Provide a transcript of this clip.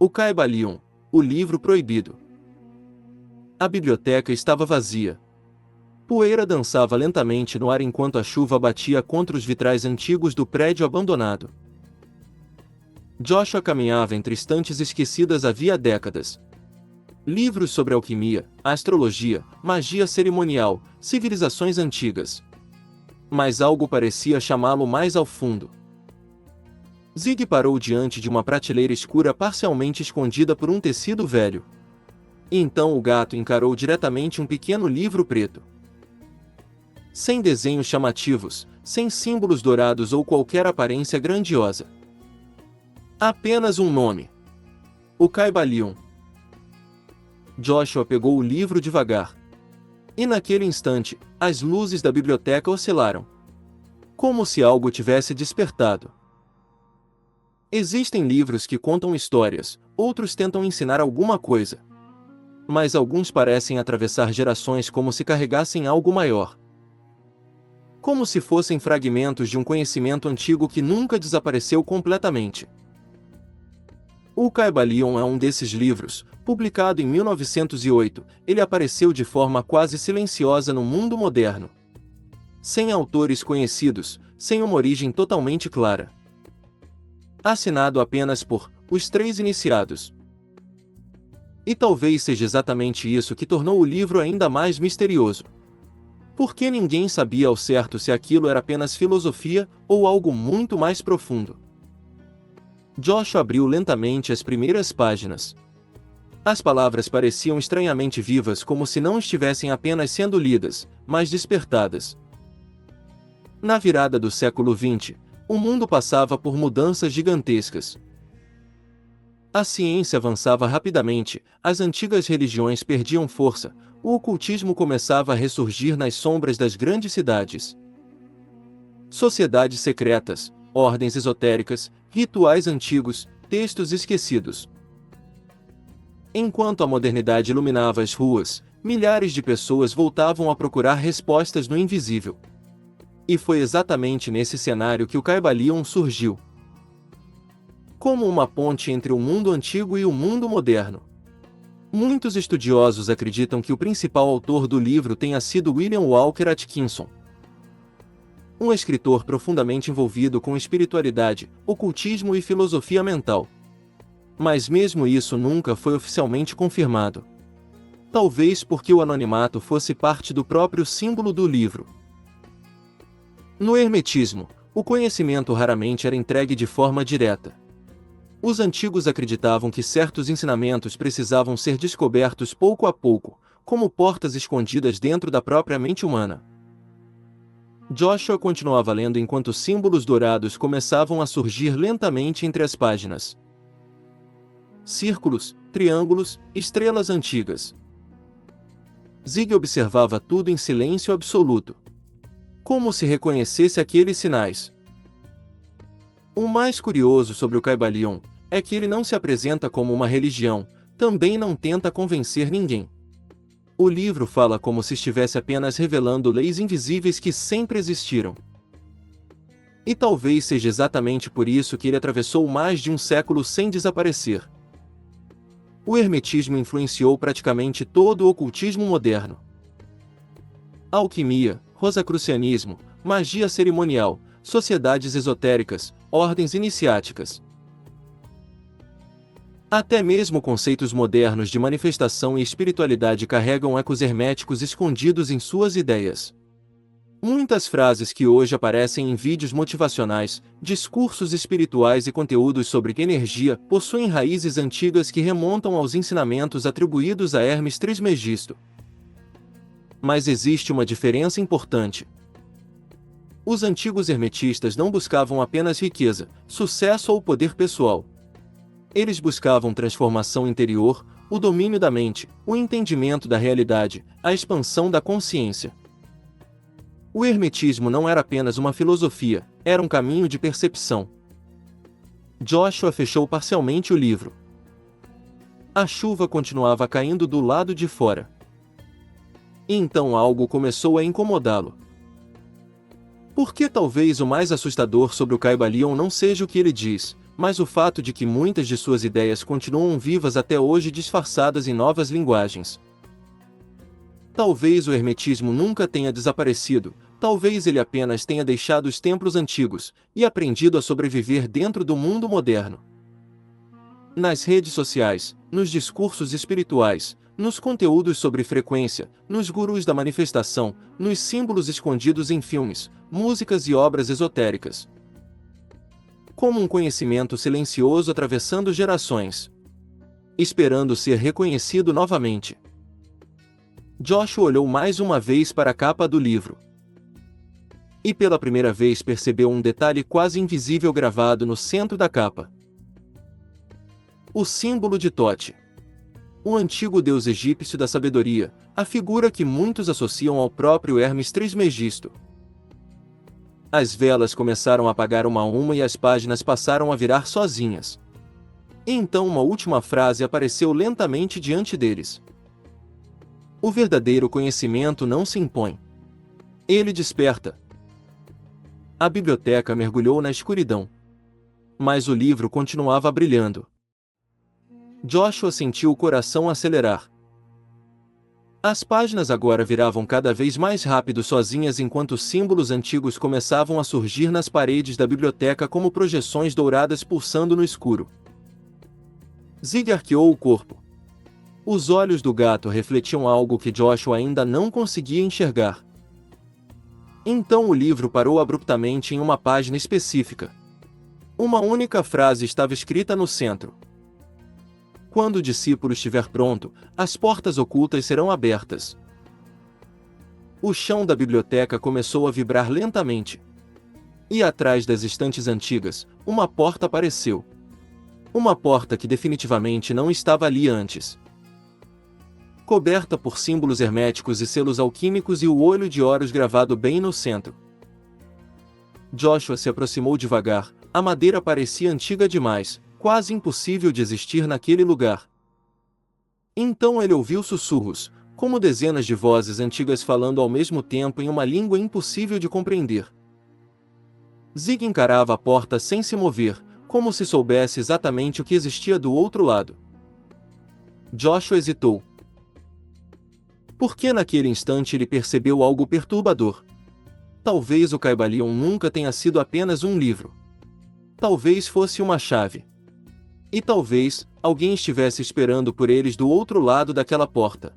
O Caibalion, o livro proibido. A biblioteca estava vazia. Poeira dançava lentamente no ar enquanto a chuva batia contra os vitrais antigos do prédio abandonado. Joshua caminhava entre estantes esquecidas havia décadas. Livros sobre alquimia, astrologia, magia cerimonial, civilizações antigas. Mas algo parecia chamá-lo mais ao fundo. Zig parou diante de uma prateleira escura parcialmente escondida por um tecido velho. E então o gato encarou diretamente um pequeno livro preto. Sem desenhos chamativos, sem símbolos dourados ou qualquer aparência grandiosa. Apenas um nome. O Caibalion. Joshua pegou o livro devagar. E naquele instante, as luzes da biblioteca oscilaram. Como se algo tivesse despertado. Existem livros que contam histórias, outros tentam ensinar alguma coisa. Mas alguns parecem atravessar gerações como se carregassem algo maior. Como se fossem fragmentos de um conhecimento antigo que nunca desapareceu completamente. O Caibalion é um desses livros. Publicado em 1908, ele apareceu de forma quase silenciosa no mundo moderno. Sem autores conhecidos, sem uma origem totalmente clara. Assinado apenas por os 3 iniciados. E talvez seja exatamente isso que tornou o livro ainda mais misterioso. Porque ninguém sabia ao certo se aquilo era apenas filosofia ou algo muito mais profundo. Joshua abriu lentamente as primeiras páginas. As palavras pareciam estranhamente vivas, como se não estivessem apenas sendo lidas, mas despertadas. Na virada do século XX, o mundo passava por mudanças gigantescas. A ciência avançava rapidamente, as antigas religiões perdiam força, o ocultismo começava a ressurgir nas sombras das grandes cidades. Sociedades secretas, ordens esotéricas, rituais antigos, textos esquecidos. Enquanto a modernidade iluminava as ruas, milhares de pessoas voltavam a procurar respostas no invisível. E foi exatamente nesse cenário que o Caibalion surgiu. Como uma ponte entre o mundo antigo e o mundo moderno. Muitos estudiosos acreditam que o principal autor do livro tenha sido William Walker Atkinson. Um escritor profundamente envolvido com espiritualidade, ocultismo e filosofia mental. Mas mesmo isso nunca foi oficialmente confirmado. Talvez porque o anonimato fosse parte do próprio símbolo do livro. No hermetismo, o conhecimento raramente era entregue de forma direta. Os antigos acreditavam que certos ensinamentos precisavam ser descobertos pouco a pouco, como portas escondidas dentro da própria mente humana. Joshua continuava lendo enquanto símbolos dourados começavam a surgir lentamente entre as páginas. Círculos, triângulos, estrelas antigas. Zig observava tudo em silêncio absoluto. Como se reconhecesse aqueles sinais. O mais curioso sobre o Caibalion é que ele não se apresenta como uma religião, também não tenta convencer ninguém. O livro fala como se estivesse apenas revelando leis invisíveis que sempre existiram. E talvez seja exatamente por isso que ele atravessou mais de um século sem desaparecer. O hermetismo influenciou praticamente todo o ocultismo moderno. Alquimia, rosacrucianismo, magia cerimonial, sociedades esotéricas, ordens iniciáticas. Até mesmo conceitos modernos de manifestação e espiritualidade carregam ecos herméticos escondidos em suas ideias. Muitas frases que hoje aparecem em vídeos motivacionais, discursos espirituais e conteúdos sobre energia possuem raízes antigas que remontam aos ensinamentos atribuídos a Hermes Trismegisto. Mas existe uma diferença importante. Os antigos hermetistas não buscavam apenas riqueza, sucesso ou poder pessoal. Eles buscavam transformação interior, o domínio da mente, o entendimento da realidade, a expansão da consciência. O hermetismo não era apenas uma filosofia, era um caminho de percepção. Joshua fechou parcialmente o livro. A chuva continuava caindo do lado de fora. E então algo começou a incomodá-lo. Porque talvez o mais assustador sobre o Caibalion não seja o que ele diz, mas o fato de que muitas de suas ideias continuam vivas até hoje disfarçadas em novas linguagens. Talvez o hermetismo nunca tenha desaparecido, talvez ele apenas tenha deixado os templos antigos e aprendido a sobreviver dentro do mundo moderno. Nas redes sociais, nos discursos espirituais, nos conteúdos sobre frequência, nos gurus da manifestação, nos símbolos escondidos em filmes, músicas e obras esotéricas. Como um conhecimento silencioso atravessando gerações, esperando ser reconhecido novamente. Joshua olhou mais uma vez para a capa do livro. E pela primeira vez percebeu um detalhe quase invisível gravado no centro da capa. O símbolo de Thoth. O antigo deus egípcio da sabedoria, a figura que muitos associam ao próprio Hermes Trismegisto. As velas começaram a apagar uma a uma e as páginas passaram a virar sozinhas. E então uma última frase apareceu lentamente diante deles. O verdadeiro conhecimento não se impõe. Ele desperta. A biblioteca mergulhou na escuridão. Mas o livro continuava brilhando. Joshua sentiu o coração acelerar. As páginas agora viravam cada vez mais rápido sozinhas enquanto símbolos antigos começavam a surgir nas paredes da biblioteca como projeções douradas pulsando no escuro. Zig arqueou o corpo. Os olhos do gato refletiam algo que Joshua ainda não conseguia enxergar. Então o livro parou abruptamente em uma página específica. Uma única frase estava escrita no centro. Quando o discípulo estiver pronto, as portas ocultas serão abertas. O chão da biblioteca começou a vibrar lentamente. E atrás das estantes antigas, uma porta apareceu. Uma porta que definitivamente não estava ali antes. Coberta por símbolos herméticos e selos alquímicos e o olho de Horus gravado bem no centro. Joshua se aproximou devagar, a madeira parecia antiga demais, quase impossível de existir naquele lugar. Então ele ouviu sussurros, como dezenas de vozes antigas falando ao mesmo tempo em uma língua impossível de compreender. Zig encarava a porta sem se mover, como se soubesse exatamente o que existia do outro lado. Joshua hesitou. Porque naquele instante ele percebeu algo perturbador. Talvez o Caibalion nunca tenha sido apenas um livro. Talvez fosse uma chave. E talvez, alguém estivesse esperando por eles do outro lado daquela porta.